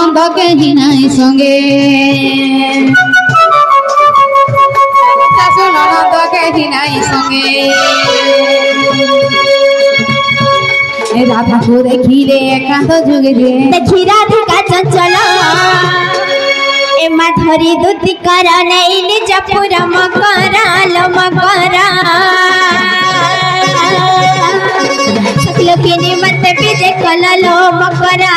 ননদ কেহি নাই সঙ্গে শাশু ননদ কেহি নাই সঙ্গে রাধাকু দেখিলে একান্ত যুগে দেখি রাধিকা চঞ্চল এ মাধুরী দুতি কর নেই নিজ পুরা মকরা লো মকরা সকল কিনি মতে বিজে কল লো মকরা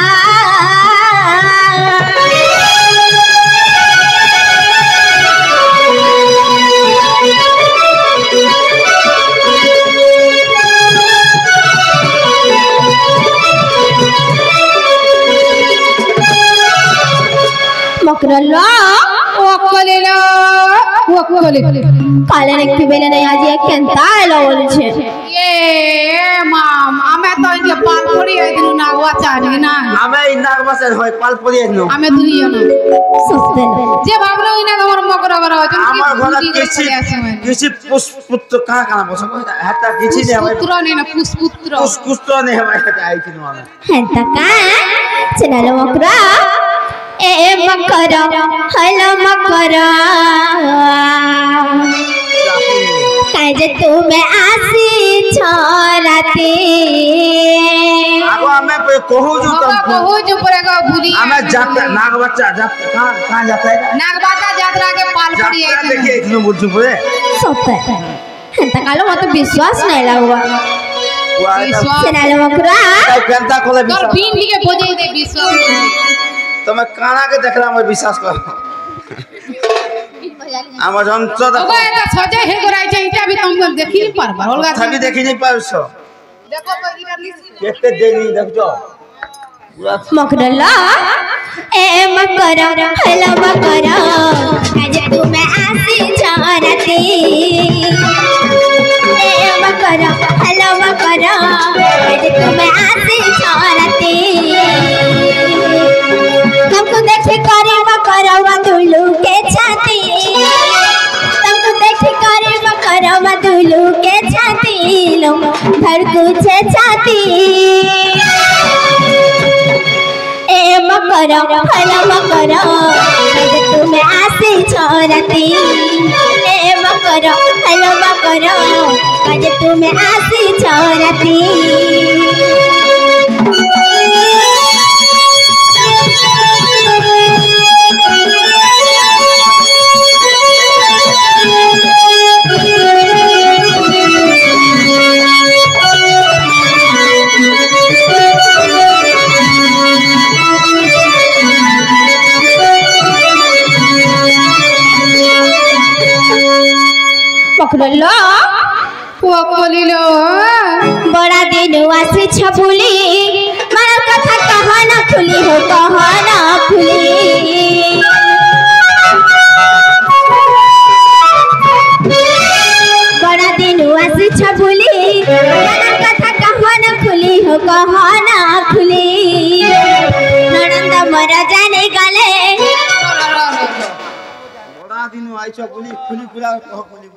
मकरल्ला ওকলিলা ওকলি काले ने की बेले नहीं आज ये केंता एलो बोलछे এ মাম আমি তো ইনকে পাল পড়ি আইদিনু না ওয়াচানি না আমি ইনাক মাসের হয় পাল পড়ি আইনু আমি দুইও না सस्ते যে ভাবলো ইনা তোমার মকর করা হচ্ছে আমার ঘরে কিছু পুষ্পুত্র কানা কানা বসে হাতা কিছু নেই আমার পুত্র নেই না পুষ্পুত্র পুষ্পুত্র নেই আমার কাছে আইছিনু আমি हेंता का चलो मकरा ए मकरा हेलो मकरा काजे तुम्हें आसी छोराते आगो हमें कहू जो तुम कहू जो पड़ेगा भूली हमें जाता नाग बच्चा जाता कहां जाता है नागबाता यात्रा के पाल पड़ी है देखिए इतने बोल चुप है सत्य हेंता कालो मत विश्वास नहीं लगवा विश्वास चलो मकरा केंता कोले तोर बीन लिके बजे दे विश्वास તમે કાણા કે দেখলা মই বিশ্বাস কর আমার যন্ত্র ওগো এটা সজে হে গরাই যে এটা भी तुम देखि नहीं पारबा অলগা থাকি দেখি নি পারছো देखो तो इरा लिस्ट কেতে দেনি দেখছো পুরা मकरल्ला ए मकरा हेलो मकरा काजे तुम्हें आसी छोराते ए मकरा हेलो मकरा काजे तुम्हें आसी छोराते तुमको देखे करे मकरवा दुलू के छाती तुमको देखे करे मकरवा दुलू के छाती लो धड़कू छे छाती ए मकरा हेलो मकरा काजे तुम्हें आसी छोराती ए मकरा हेलो मकरा काजे तुम्हें आसी छोराती मकरल्ला ওকলিলো बड़ा दिन आसी छपुली मार कथा कहाना खुली हो कहाना खुली बड़ा दिन आसी छपुली मार कथा कहाना खुली हो कहाना खुली ननंद मरा जाने गले বড়া দিন আইছো গুলি খুলি খুলা কহ গুলি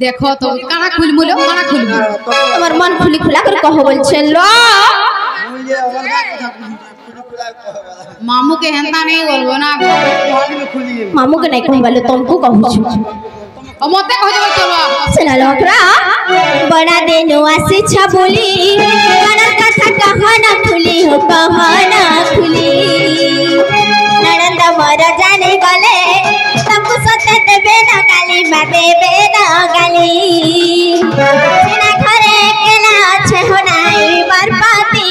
देखो तो काना खुलमुलो काना खुलमुलो তোমার মন খুলি খুলা করে কহ বলছেন লো মুইলে অলগা কথা খুলি খুলা কহ मामू के हेंता नहीं बोलबो ना ভাগ में খুলি मामू के नहीं कहबालो तुमको कहू छु ओ मते कह जब चलो चला लोकरा बड़ा दिन आसी छबुली ननद कथा कहाना खुली हो कहाना खुली ननद मर जाने गले तुमको सत्य देबे ना गाली मा देबे ना गाली चिना घरे केला छे हो नाई मार पाती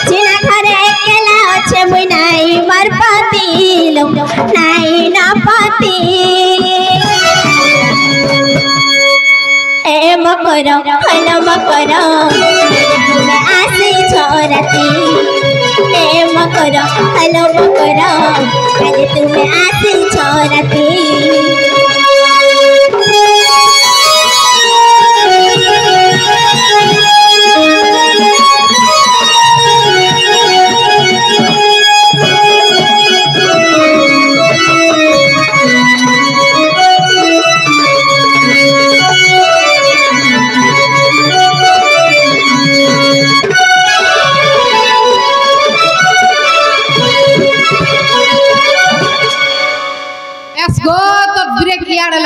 चिना घरे केला छे मुई नाई मार पाती लो नाई ना पाती ए मकरा हेलो मकरा तुम्हें आसी छोराती ए मकरा हेलो मकरा आज तुम्हें आसी छोराती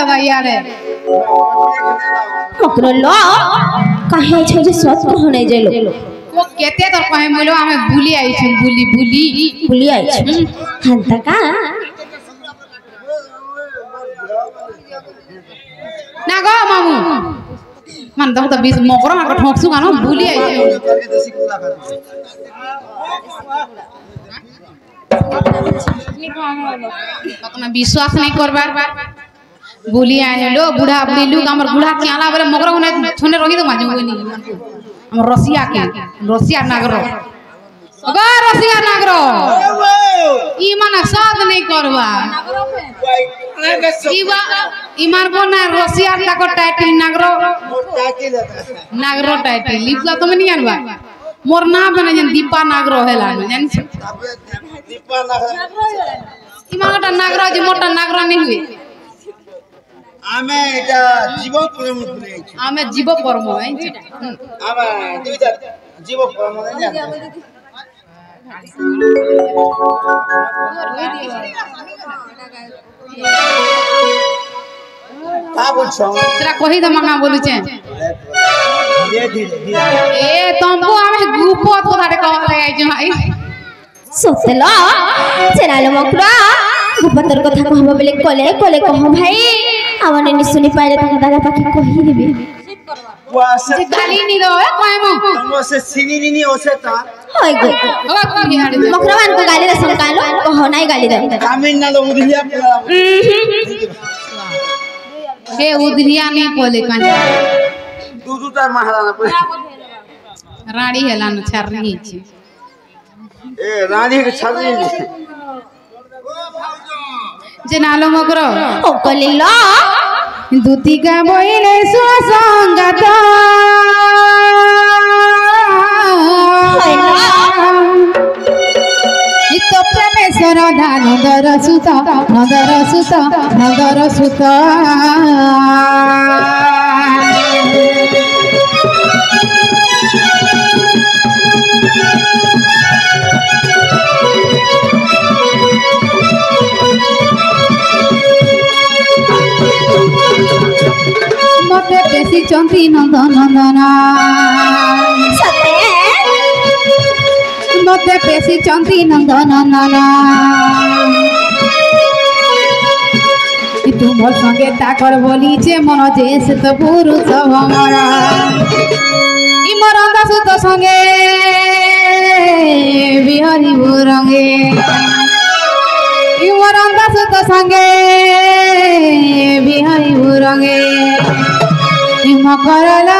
लगा यार मकरो लो काहे छै जे सच कहने जेलो वो केते तर कहे मोलो हमें बुली आई छी बुली आई छै हंता का ना गो मामू मन तो 20 मकरो का ठोकसु गानो बुली आई छै अपना विश्वास नहीं करबा बुली आने लो बूढ़ा बुढ़ी लोग हमर बूढ़ा केला बोले मकरो ने छोने रही तो माजू नहीं हम रसिया नागरो गो रसिया नागरो ई माने साथ नहीं करबा ईमान को ना रसिया तक टाइटल नागरो टाइटल लिखला तुम नहीं जानबा मोर नाम बने जन दीपा नागरो हेला जानि छ दीपा नागरो ईमान का नागरो जे मोटा नागरो नहीं हुए आमे এটা জীব পরম করে आमे जीव परम है आमे দুইটা জীব পরম না का बोलछो तेरा कहि द मंगा बोलु छे धीरे धीरे ए तुमको आमे गुपत कोठाटे कहत लागे छ भाई सोतलो चेनालो मकरा गुपतर कथा कहबो बेले कोले कह भाई आवने नि सुनि पाइले त दादा पाखी कहि दिबे वासे जे गाली नि दो कहमो तुमो से सिनी ओसे ता होय गो ओ की हाडे मकरावान को गाली रे संकालो कह नाइ गाली दे तमिलनाडु उदिया के उदरिया नहीं बोले कान दूटा महाराणा पर रानी हेला न छरनी छी ए रानी के छरनी जे नालो मकरो ओ कलिलो दूती का बोइले सुसंगत नित्य प्रेमेश्वर नंदर सुत मते बेसी चंती नंदना सते मते बेसी चंती नंदना तुमर संगे ताकर बोली जे मन जेस तो पुरुष हमारा ई मरंद सुत संगे बिहारी बुरंगे ई मरंद सुत संगे बिहारी बुरंगे ई मकरला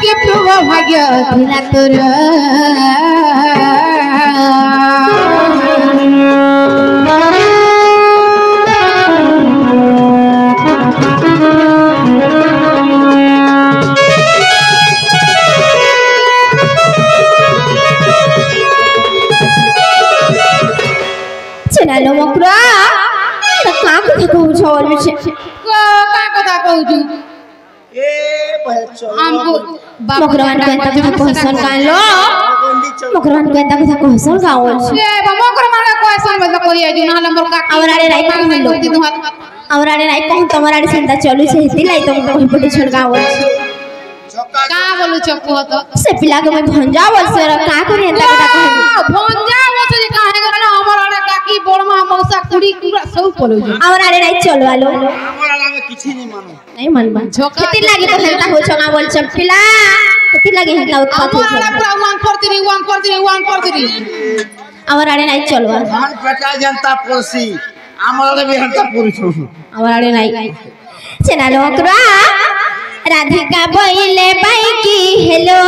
के प्रभु भाग्य थिला तोर चेनालो मकरा का कथा कहू छ और विषय का कथा कहू छु ए बहचो हमको मकरान को एता कथा कहसन कालो मकरान को एता कथा कहसन गावल ए मकर माने क्वेश्चन बदल करी आजु नाले मोर का आवराडे राई कहलो आवराडे राई कह तमराडे संता चलु से हिती लाई तुम कहि पटे छन गावल का बोलू चक्कू तो से पिला के मैं भंजावल से का करी एता कथा कहू भंजा से जे काहे करना हमर आड़े काकी बोरमा मौसा कुड़ी पूरा सब बोलू आवराडे राई चलो आलो हमरा लागे किछि नहीं मानो नहीं मनबा खेती लागी तो हेता हो छगा बोल छ पिला खेती लागी हेता उत्पात हो छ पूरा वन कर दी आवराडे राई चलो धान पेटा जनता पोसी हमरा भी हंता पुरुष आवराडे राई चेनालो मकरा राधिका बोइले बाई की हेलो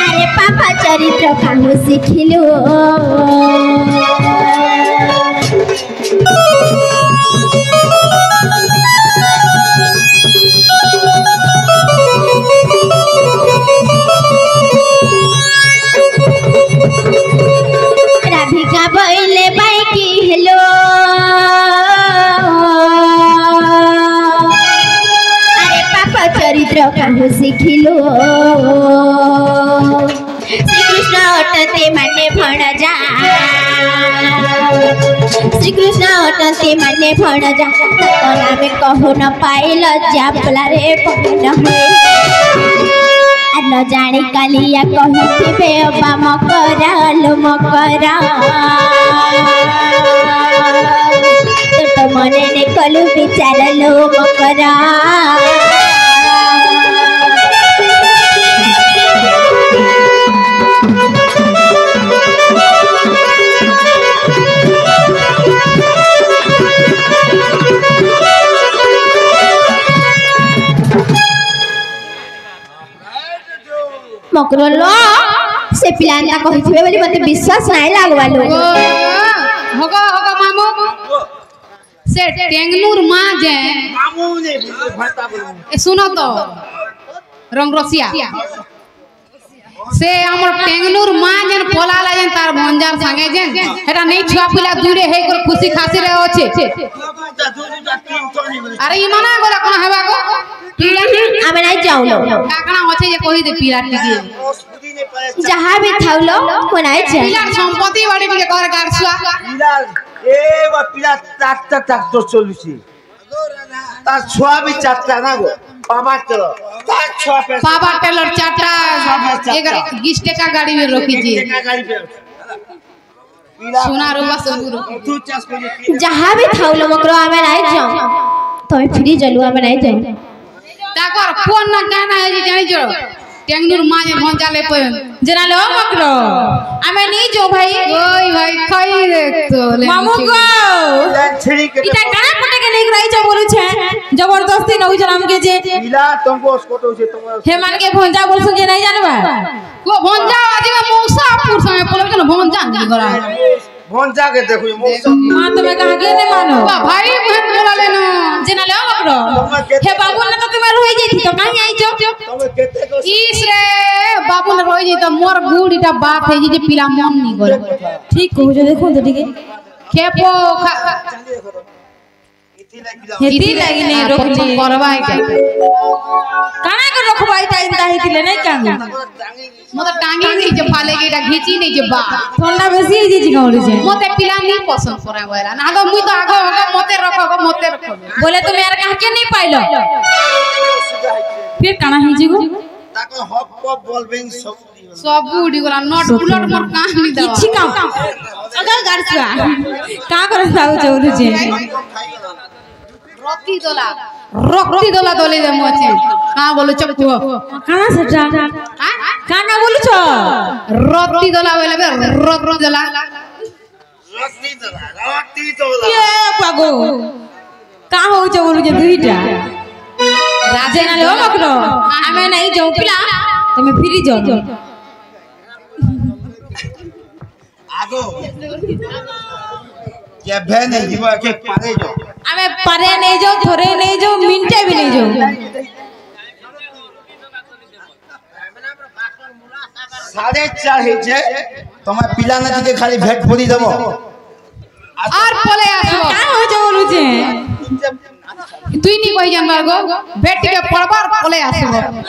अरे पापा चरित्र काहू सिखिलो राधिका बोइले बाई की हेलो अरे पापा ଅଟନ୍ତି ମାନେ ଭଣଜା ଶ୍ରୀକୃଷ୍ଣ ଅଟନ୍ତି ମାନେ ଭଣଜା ତାଙ୍କ ନାମେ କହୁ ନ ପାଇ ଲଜ୍ଜା ଫଳରେ ପବନ ହୁଏ ନ ଜାଣି କାଲିଆ କହିଥିବେ ଅବା ମକରା ଲୋ ମକରା ତୋଟ ମନେ ନେ କଲୁ ବିଚାର ଲୋ ମକରା मकरलो से पिलांता कहिथिबे बोली मते विश्वास नाही लागवालो होगो होगो मामू से टेंगनूर मां जे मामू ने भाता बोल ए सुनो तो रंगरसिया से हमर टेंगनूर मां जेन पोलाला जेन तार भंजार संगे जेन हेटा नहीं छुआ पिला दूरे हे कर खुशी खासी रे होचे अरे ई मना गोला कोन हेबा को आमे नाही जाउलो काकना होचे जे कहि दे पिला टिके जहां भी थाउलो कोनाय जा पिला संपत्ति बाड़ी टिके कर गारसुआ पिला ए बा पिला टाक तो चलुसी ता छुआ भी चाटता ना गो बाबा चलो ता छुआ पे बाबा टेलर चाटा एक गिस्टे का गाड़ी में रोकी जी सुना रुबा सबुरो तू चास को जहां भी थाउलो मकरो आमे नाही जाऊ तमे फ्री जलु आमे नाही जाऊ ताकर फोन ना गाना है जी जानी जो टेंगनूर मां जे भन जाले पे जना लो मकरो आमे नहीं जो भाई ओई भाई खई रे तो मामू को छिड़ी के इटा काना कोटे के नहीं रही छ बोलु छे जबरदस्ती नउ जनाम के जे पिला तुमको स्कोटो से तुम हे मान के भंजा बोलसु जे नहीं जानबा को भंजा आज में मौसापुर संगे बोले न भंजा नहीं करा भंजा के देखो मौसा हां तुम्हें कहा के नहीं मानो भाई बहन बोला लेनो जना लो मकरो हे बाबू ने तो तुम्हारे होई जेती तो काई आई छ तुम केते को इस रे बाबू ने रोई जे तो मोर गुड़ीटा बात है जे पिला मन नहीं करे ठीक कहू जो देखो तो ठीक है खेपो हेती लागी नहीं रोकली करवाई के काना के रखबाई टाइम ता हेतिले नहीं कांगू मते टांगी नहीं जे फाले के घिची नहीं जे बा ठंडा बेसी ही जी गौरी जे मते पिला नहीं पसंद करे वाला ना आगो मुई तो आगो मते रखो बोले तुम यार कहा के नहीं पाइलो फिर काना ही जी गो ताको हप हप बोलबेन सब बूढ़ी गोला नट उलट मोर कहानी दा किछि काम अगर गारसुआ का करे जाऊ जौरु जे रक्ति दोला दोले दे मोचे का बोलो चक्कू काना सेटा काना बोलु छ रक्ति दोला बोले बे रक्ति दोला ये पागो का हो जौरु जे दुईटा राजे ना लो मकरो आमे नहीं जाऊ पिला तुम फिरी जाओ आगो ये बहन जीवा के पारे जो आमे पारे नहीं जाओ थोड़े नहीं जाओ मिनटे भी नहीं जाओ 4:30 हे जे तमे पिला न के खाली भेट फोड़ी देबो और बोले आसो का हो जौरु जे तुई नहीं कहि जानबा गो बेट के पड़बार बोले आसो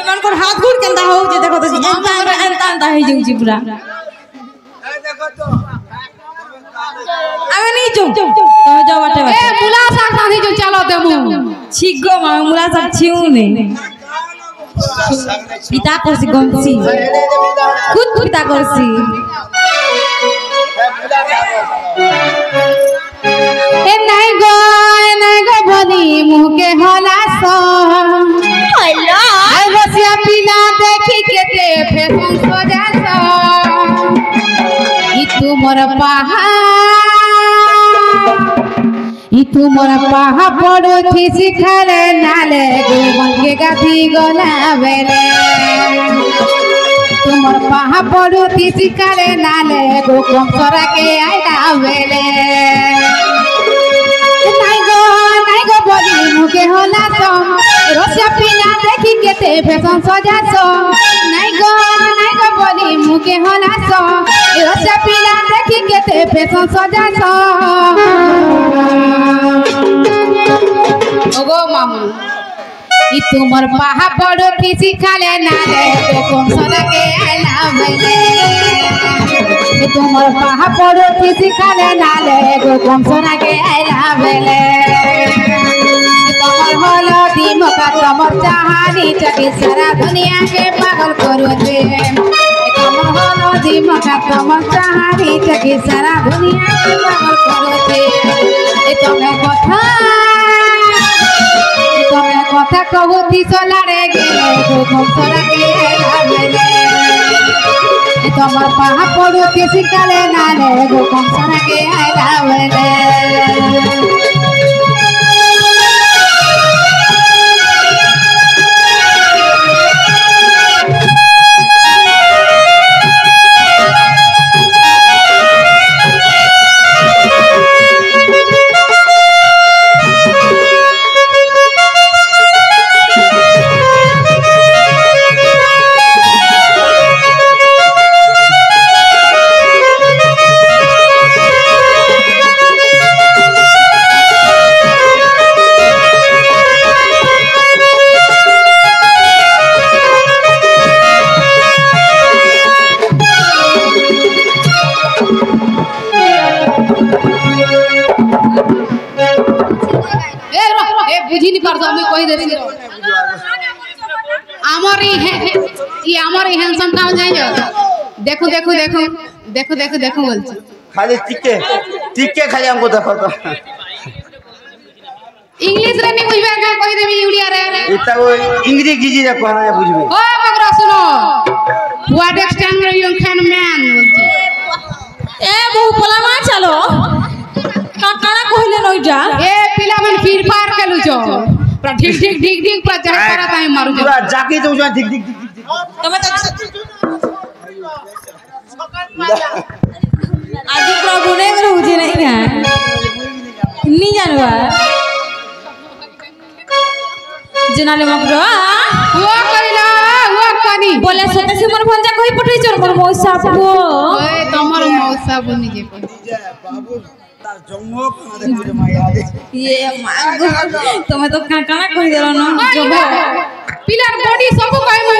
मन को हाथ घुर केंदा हो जे देखो तो एंता हे जाऊ जी पूरा देखो तो आमे नहीं जाऊ तो जाओ बाटे ए मुला साग साथी जो चलो देमु छिगो मा मुला सब छिउ ने पिता कोसी गमसी खुद पिता कोसी ए नहीं गो भनी मुह के होला सो हेलो आई बसिया पिला देखी केते फैशन सजा सो ई तू मोर पाहा पड़ो थी सिखाले नाले गोवन के गाथी गला बेले तुमर पाहा पड़ो थी सिखाले नाले गो कम सरा के आइला बेले नहीं गो बोली मुके होला तो रसिया पिला देखी केते फैशन सजा सो नहीं गो बोली मुके होला सो रसिया पिला देखी केते फैशन सजा सो ओगो मामू ई तुमर पाहा पड़ो थी सिखाले नाले तो कौन सदा के आइला बेले তোমার পাহা পড়তি শিখালে নালে গো কমসনা কে আইলা বেলে তোমার হলো দিমকা তোমার চাহানি চকি সারা দুনিয়া কে পাগল করতে তোমার হলো দিমকা তোমার চাহানি চকি সারা দুনিয়া কে পাগল করতে তুমি কথা কহুতি সোলারে গেলে গো কমসনা কে আইলা বেলে তোমার পাহা পড়তি শিখালে নালে গো কমসনা কে আইলা বেলে देखो देखो देखो देखो देखो देखो बोलছি खाली टिके खाली हमको देखो तो इंग्लिश रे नहीं बुझबे का कहि देबी उड़िया रे इता वो इंग्लिश गिजी रे कहना है बुझबे ओ मगरा सुनो what extend you can man बोलছি ए बहु पलामा चलो काकाना कहिले नइजा ए पिला मन फिर पार केलु छ पूरा ठीक ठीक ठीक ठीक पूरा जाय करा ताई मारू छ पूरा जाके दउ छ ठीक ठीक ठीक तमे तो आज प्रभु ने रहउजे नहीं का नहीं जानवा जनाले मगरो वो कइला वो कनी बोले सते से मन भंजा कहि पठै छ मोर मौसा को ओए तमर मौसा बनी जे कहि बाबू तार जंगो कना देखु रे माया ये मागो तमे तो काकाना कहि देलो न जबो पिलार बॉडी सब कहमु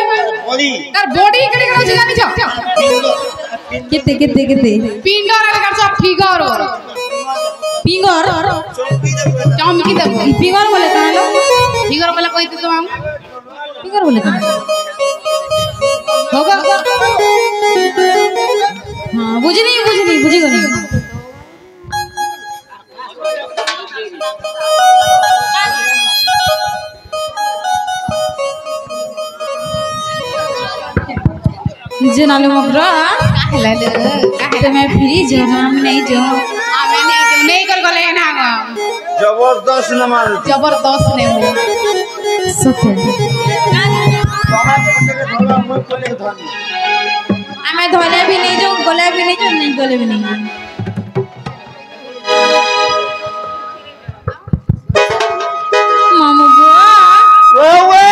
बॉडी तार बॉडी केने कहै जानि छ किते किते किते पिंगर रे कर सब फिगर फिंगर चमकी दे फिंगर बोले कहलो फिगर बोले कहते तो हम फिंगर बोले कहलो होगा हां बुझी बुझी गनी जनाले मगरा काहेला ले काहे मैं फ्री जो हम नहीं जो नहीं कर गले ना जबरदस्त नमाज जबरदस्त ने हो सत्य हमें धोले भी नहीं जो गले भी नहीं जो नहीं गले भी नहीं मामू ओए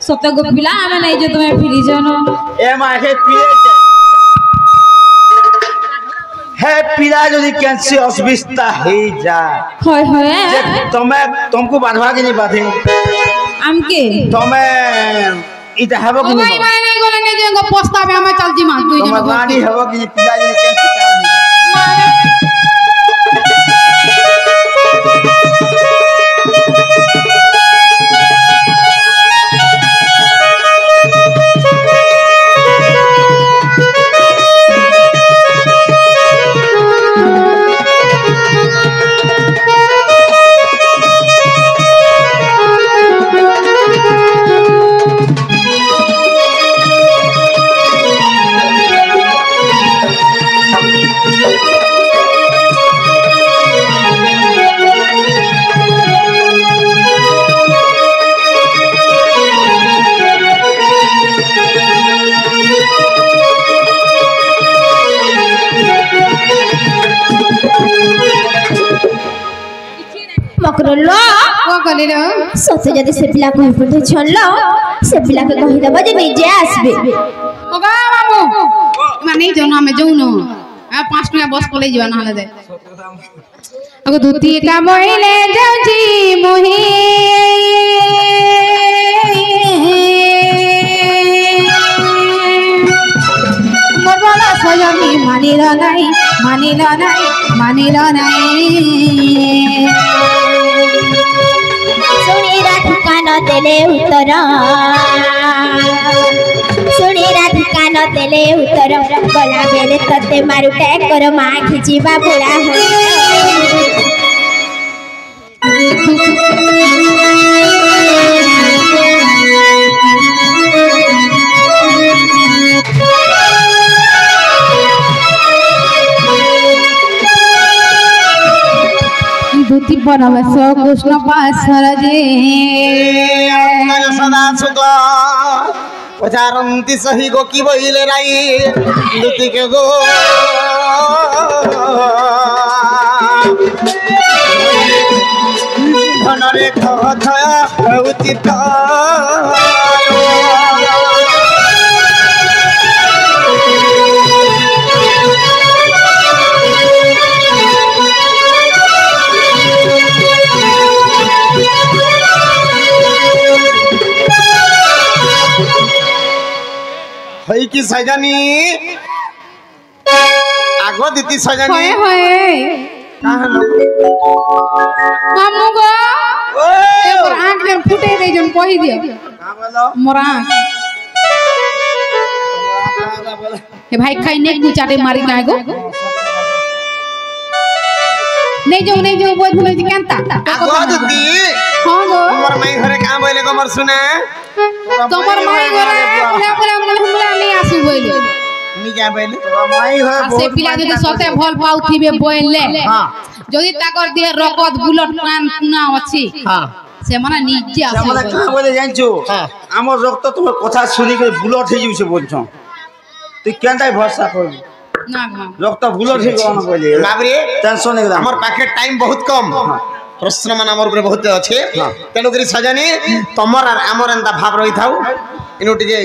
सत्य गोपिला हमें नहीं जो तुम्हें फ्री जानो ए माहे पिए हे पिला যদি कैंसर অসুবিধা হই যা হয় হয় যে तुमको बांधवा के नहीं बांधे আমকে তুমি इता हबो कि भाई भाई नहीं गले नहीं जेंगो पोस्ता में हमें चल जी मां तू तुम रानी हबो कि पिला যদি कैंसर का मकरलो को गले रे सते जदी से पिला कहि पठे छल्लो से पिला के कहि दबा जे नहीं जे आसबे ओगा बाबू माने जोन हमें जोनो आ 5 टका बस पले जीवा ना दे अगो धुती का मोइले जाउची मोही मोर सजनी मानिल नहीं मानिल नहीं मानिल नहीं सुनी राधिका न देले उत्तर सुनी राधिका न देले उत्तर गला बेले तते मारु टैकर माँ खिचिबा बुढ़ा हो दूती परमेश कृष्ण पाशर जे सदा सुख पचारंती सही गो की बोले राई दूती के गो धनरे कथा उचित हई की सजनी आगो दीती सजनी होए होए कहां लोग मामू गो एकर आंख जन फुटे दे जन कहि दियो का बोलो मोर आंख हे भाई खाई ने चाटे मारी गाय गो नहीं जो बोल भूल जी केनता आगो दीती हां गो हमर माई घरे का बोले को मर सुना तोमर माई गोरे पूरा हमरा नहीं आसु बोले नी क्या बोले माई है से पिला যদি সতে ভাল পাউ থিবে বইলে हां যদি তাকর দিয়ে রকত বুলট কান কুনা আছে हां সে মানে নিজে আসে আমরা কা বলে জানছো আমার রক্ত তোমার কথা শুনি করে বুলট হয়ে যাচ্ছে বলছো তুই কেনটাই ভরসা করবি না না রক্ত বুলট হয়ে গেল বলে बाबरे টেনশন একদম हमर पाखे टाइम बहुत कम प्रश्न मान हमर ऊपर बहुत अच्छे तेणु करी सजनी तमर आमर एंता भाव रही थाउ इनु टिके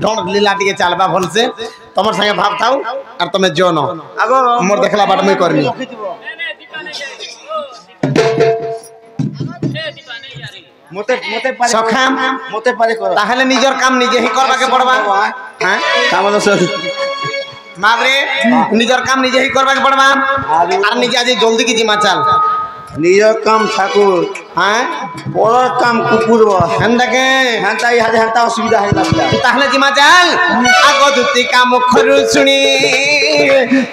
ढोंड लीला टिके चलबा भल से तमर संगे भाव थाउ और तमे जोन আগো मोर देखला बाट में करनी মতে মতে পারে সখা মতে পারে কর ताहले निजर काम निजे ही करबा के पड़बा हां কামলো সর माबरे निजर काम निजे ही करबा के पड़बा और निजे आज जल्दी की जिमा चल নিজের কাম ঠাকুর हां বড় কাম কুকুর হেন্দাকে হান্তাই হাতে হান্তা অসুবিধা হয়ে যাচ্ছে তাহলে জিমা চাল আগ দুতি কাম খরু শুনি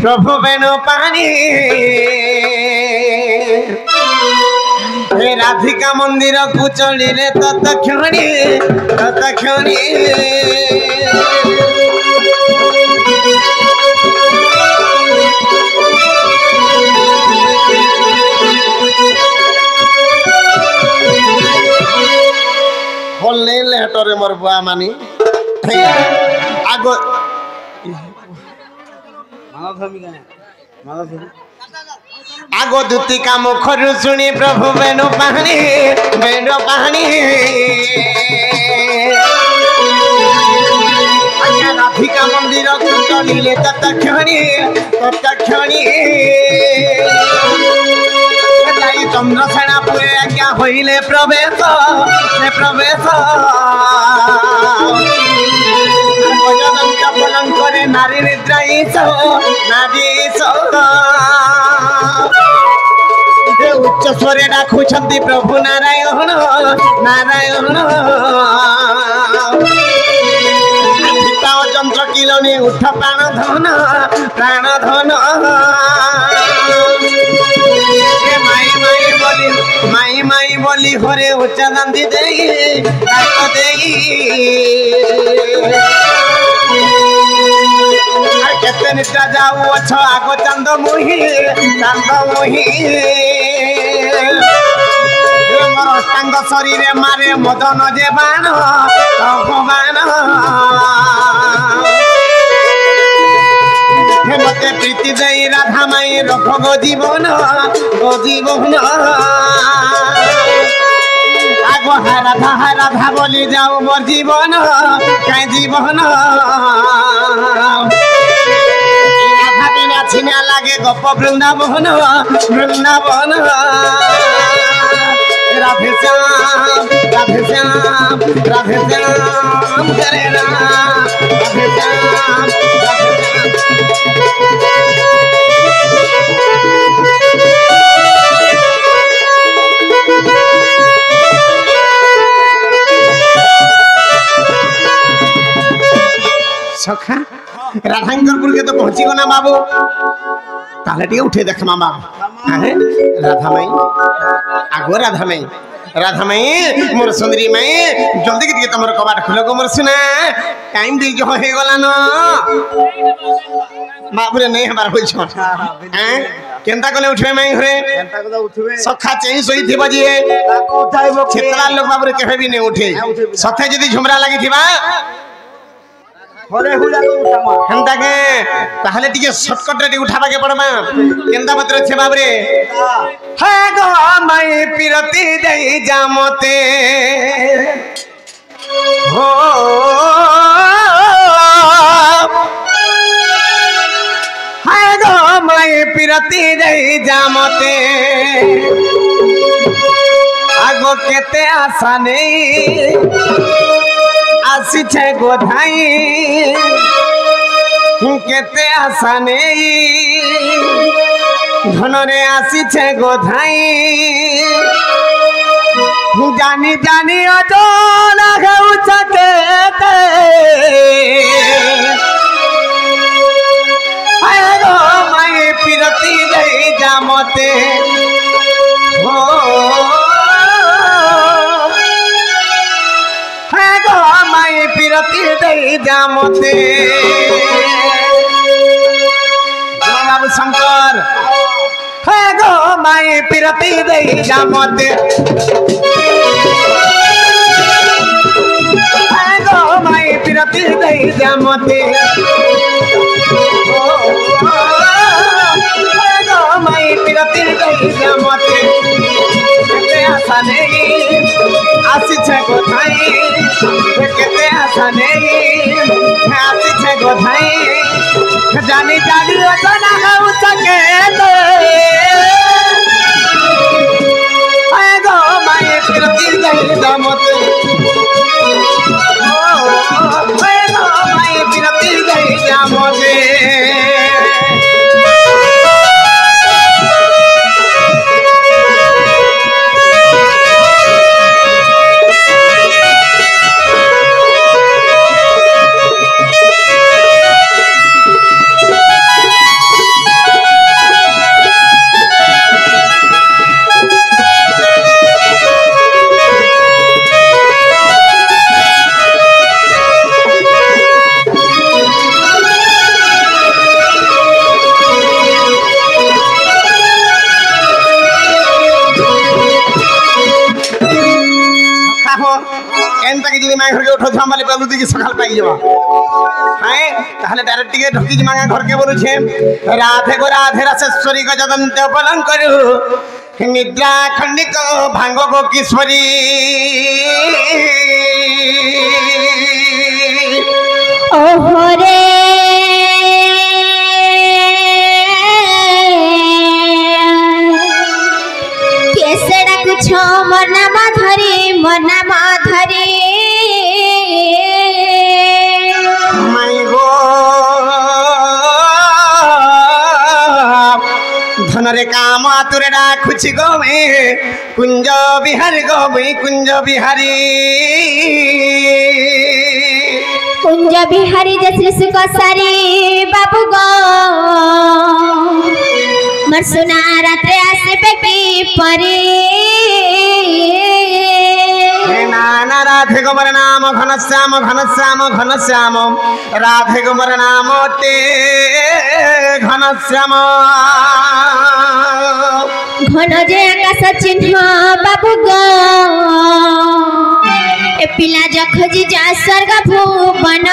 প্রভু বেন পানি হে রাধিকা মন্দির কুচলিলে ততক্ষণে বললে লেটরে মোর বুয়া মানি আগ মানবধর্মী কেন মানবধর্মী আগ দুতি কাম খরু শুনি প্রভু বেন পানি আজ্ঞা রাধিকা মন্দির চলিলে ততক্ষণে যাই চন্দ্রসেনাপুরে আজ্ঞা হইলে প্রবেশ করে নারী নিদ্রাইছ উচ্চ স্বরে ডাকুଛନ୍ତି প্রভু নারায়ণ যন্ত্র কিলনে উঠ প্রাণ ধন মাই বলি হরে উচ্চ নন্দী দেই আর কেতে নিদ্রা যাও অছ আগ চান্দ মুহি মোর অষ্টাঙ্গ শরীরে মারে মদন যে বাণ ভগবান মতে প্রীতি দেই রাধা মাই রখ গো জীবন আগ রাধা বলি যাও মোর জীবন কাই জীবন রাধা বিনা ছিনা লাগে গপ বৃন্দাবন রাধে শ্যাম হরে রাম রাধে শ্যাম राधांकरपुर के तो पहुंची गो ना बाबू ताले टिके उठे देख मामा अरे राधा माई आगो राधा माई मोर सुंदरी माई जल्दी के तमर कबाट खुलो गो मोर सुना टाइम दे जो हे गला न बाबू रे नहीं हमार होई छ हैं केनता कोले उठवे माई घरे केनता को उठवे सखा चेई सोई थिबा जी ताको उठाइबो छेतला लोग बाबू रे केबे भी नहीं उठे सथे जदी झुमरा लागी थिबा होरे हुला को उठामा हेंता के ताहले टिके शॉर्टकट रे उठाबा के पड़मा केनता पत्र छे बाबू रे हे गो माई पिरती देई जामते हो हे गो माई पिरती देई जामते आगो केते आशा नहीं आसी छे गोधाई केते आशा नहीं धनरे आसी छे गोधाई जानी जानी अजोल गौ छके आए गो माई पिरती दई जामते हो माई पिरती दई जामते बाबू शंकर है गो माई पिरती दई जामते है गो माई पिरती दई जामते है गो माई पिरती दई जामते केते आशा नहीं आसी छे गोधाई केते आशा नहीं आसी छे गोधाई जानी जानी ओजना गौ सके आए गो माई पिरती दई जामते आए गो माई पिरती दई जामते माई घर के उठो छम वाले बालू दी सकाल पाई जवा हैं ताहले डायरेक्ट के ढकी ज मांगा घर के बोलु छे राधे गो राधे रसेश्वरी को जदंत पलंग करू निद्रा खंडिक भांगो गो किशोरी ओहो रे केसड़ा कुछ मना माधरी माई गो धनरे काम आतुरे डाकुछि गो मैं कुंज बिहारी गो मैं कुंज बिहारी जश्री सुकसारी बाबू गो मर सुना रात्रे आसे की परी नाना राधे गो मर नाम घनश्याम घनश्याम घनश्याम राधे गो मर नाम ते घनश्याम घन जे आकाश चिन्ह बाबू गो ए पिला जखजी जा स्वर्ग भुवन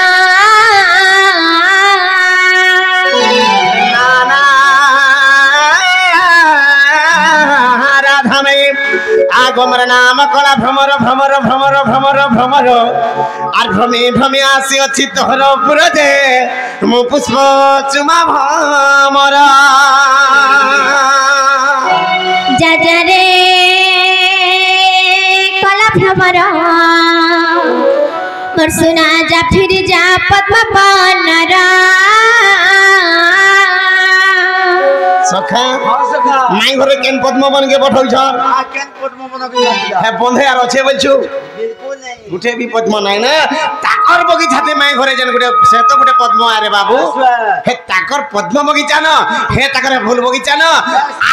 राधा में आगमर नाम कला भ्रमर भ्रमर भ्रमर भ्रमर भ्रमर आर भ्रमे भ्रमे आसी अछि तोहर पुर जे मु पुष्प चुमा भ्रमर जा जा रे कला भ्रमर मोर सुना जा फिर जा पद्म बनरा सखा हां सखा माई घरे केन पद्म बन के पठौ छ आ केन पद्म बन के है बंधे आर अच्छे बोलछु बिल्कुल नहीं गुटे भी पद्म नाई ना ताकर बगीचाते मैं घरे जन गुटे से तो गुटे पद्म आरे बाबू हे ताकर पद्म बगीचा न हे ताकर फूल बगीचा न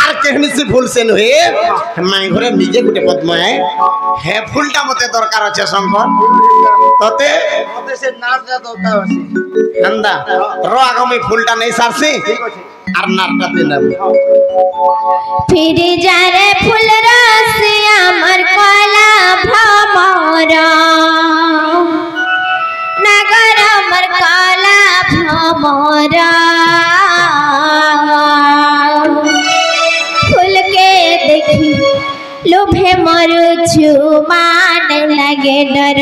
आर केहनी से फूल से नहे मैं घरे निजे गुटे पद्म है हे फूलटा मते दरकार अछि शंकर तते से नार जा दरकार अछि नंदा रो आगो में फूलटा नहीं सारसी আর নারটাতে নাম फिर जारे फूल रस আমার কলা ভ্রমর নগর আমার কলা ভ্রমর फूल के देखी लोभे मरुछु मान लगे डर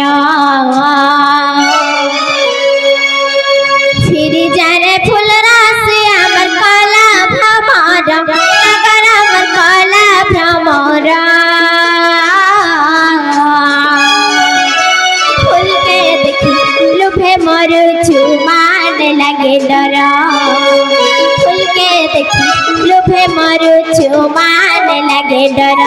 फिर जारे फूल रस আমার কলা ভ্রমর নগর আমার কলা ভ্রমর फूल के देखी लोभे मरुछु मान लगे डर फूल के देखी लोभे मरुछु मान लगे डर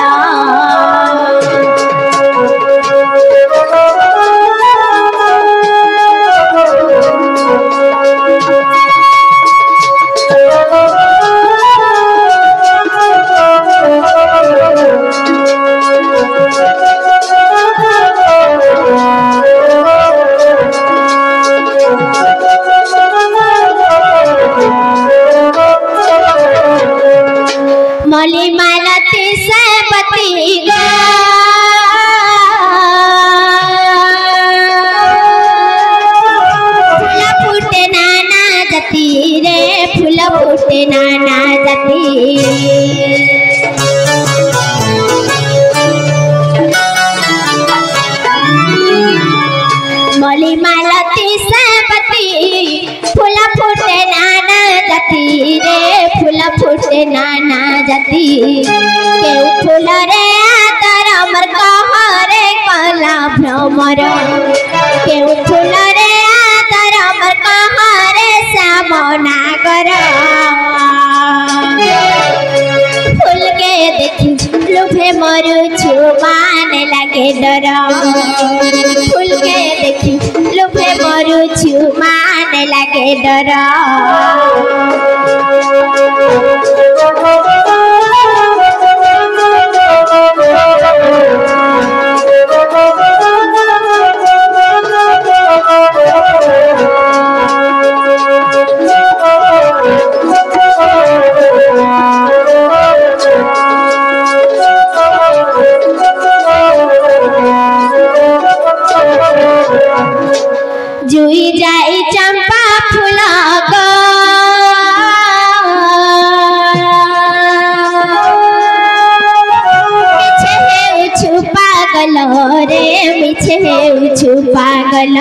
मली मालती से पति फूल फूटे नाना जती रे फूल फूटे नाना जती मली मालती से पति फूल फूटे नाना जती रे फूल फूटे नाना जती केउ फूल रे आतर अमर कहरे कला भ्रमर केउ फूल रे आतर अमर कहरे सामना कर फूल के देखी लोभे मरुछु मान लगे डर फूल के देखी लोभे मरुछु मान लगे डर जुई जाई चंपा फूल मिछे है छुपा गल रे मिछे है छुपा गल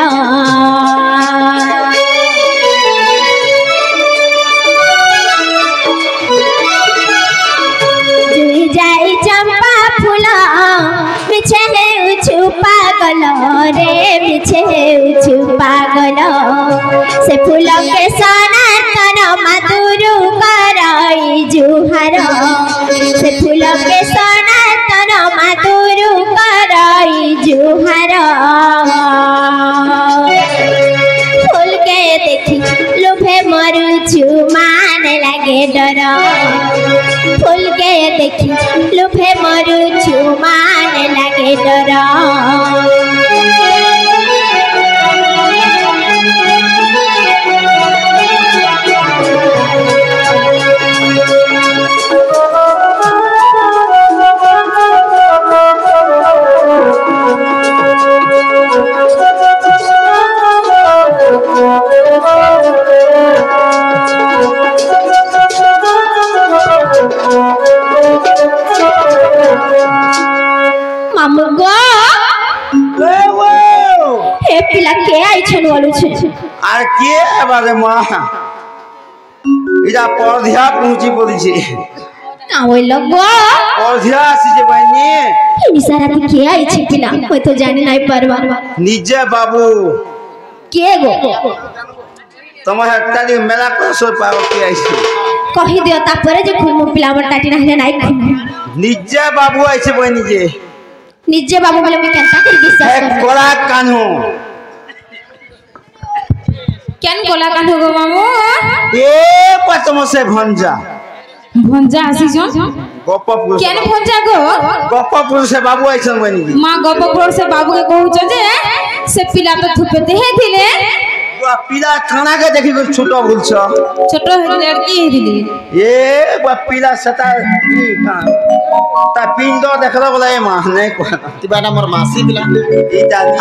जुई जाई चंपा फूल मिछे है छुपा गल रे मिछे छुपा गल से फूल के सनातन मधुरु कराई जुहार से फूल के सनातन मधुरु कराई जुहार फूल के देखी लोभे मरुछु मान लगे डर फूल के देखी लोभे मरुछु मान लगे डर मामू गो हे पिला के आई छन वालू छे আর কে বারে মা ইটা পরধিয়া পৌঁছি পড়িছে না হইল গো পরধিয়া আসিছে বাইনি এই সারা কে आई छे पिला कोई तो जाने নাই পারবা নিজে বাবু কে গো তোমার একটা দিন মেলা কসর পাও কে আইছে কহি দিও তারপরে যে খুব পিলা আমার টাটি না নাই নিজে বাবু আইছে বাইনি যে ନିଜେ ବାବୁ ବୋଲେ ମୁଁ କେନ୍ତା କରି ବିଶ୍ୱାସ ଏ କରିବି କଳା କାହ୍ନୁ কেন কলা কাঠ গো মামু এ তম সে ভঞ্জা ভঞ্জা আসিছন গপ পুরুষ কেন ভঞ্জা গো গপ পুরুষে বাবু আইছন বনি মা গপপুর সে বাবুকে কହୁଛ যে সে পিলা তো থুপে দেহে দিলে পিলা কানাকে দেখি ছোট বলছ ছোট লড়কি দিলে এ পিলা সেটা তা পিণ্ড দেখলা বলে এ মা নাই কোয়া তিবাটা মোর মাসি পিলা এই জানি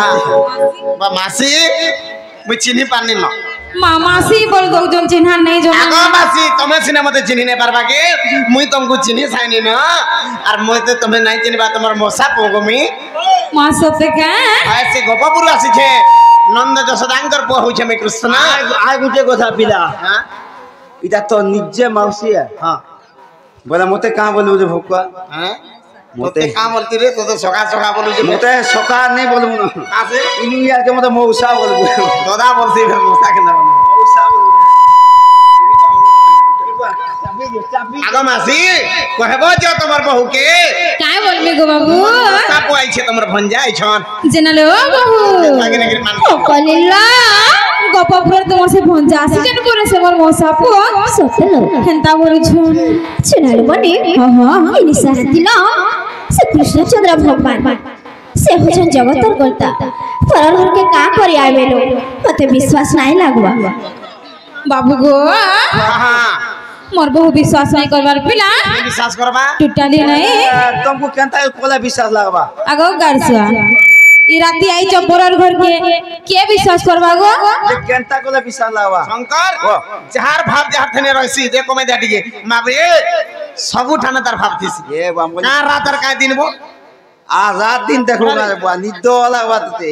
বা মাসি মুই চিনি পারনি না মামাসি বল দউজন চিহ্না নাই জমা আগো মাসি তুমি সিনে মতে চিনি নে পারবা কি মুই তুমকু চিনি সাইনি না আর মুই তো তুমি নাই চিনিবা তোমার মশা পগমি মা সতে কা আইছে গোপপুর আসিছে নন্দ যশোদাঙ্কর পুয়া হইছে মে কৃষ্ণ আই গুটে কথা পিলা হ্যাঁ এটা তো নিজে মাউসি হ্যাঁ বলে মতে কাঁ বলবো যে ভোকা হ্যাঁ মতে মতে কা বলতি রে তো সকা সকা বলু যে মতে সকা নেই বলবো না আছে ইনু ইয়াকে মতে মৌসা বলবো দাদা বলছি ফের মশা কেন মৌসা বলবো আগো মাসি কহেব যে তোমার বহুকে কাই বলবি গো বাবু মশা পুয়াইছে তোমার ভঞ্জা আইছন জেনালো বাবু লাগে নাকি মান কলিলা গপপুর তোমার সে ভঞ্জা আসি কেন করে সে মোর মশা পুଅ সতলো হেন্তা বলছুন চিনালো বনি ইনি সাহস দিল সে কৃষ্ণচন্দ্র ভগবান से होजन जगतर करता फरर घर के का करी आवेलो मते विश्वास नहीं लागवा बाबू गो हां मोर बहु विश्वास नहीं करबार पिला विश्वास करबा टूटली नहीं तुमको केनता कोला विश्वास लागबा आगो गारसुआ ई राती आई चपोरर घर के विश्वास करबा गो जे केनता कोला विश्वास लागबा शंकर जहार भाव जहार थने रहसी जे कमे दाटिगे माबे सबु ठाने तार भाव थिस ए बामगो का रातर का दिन बो आ रात दिन देखो ना निद्दो वाला बात ते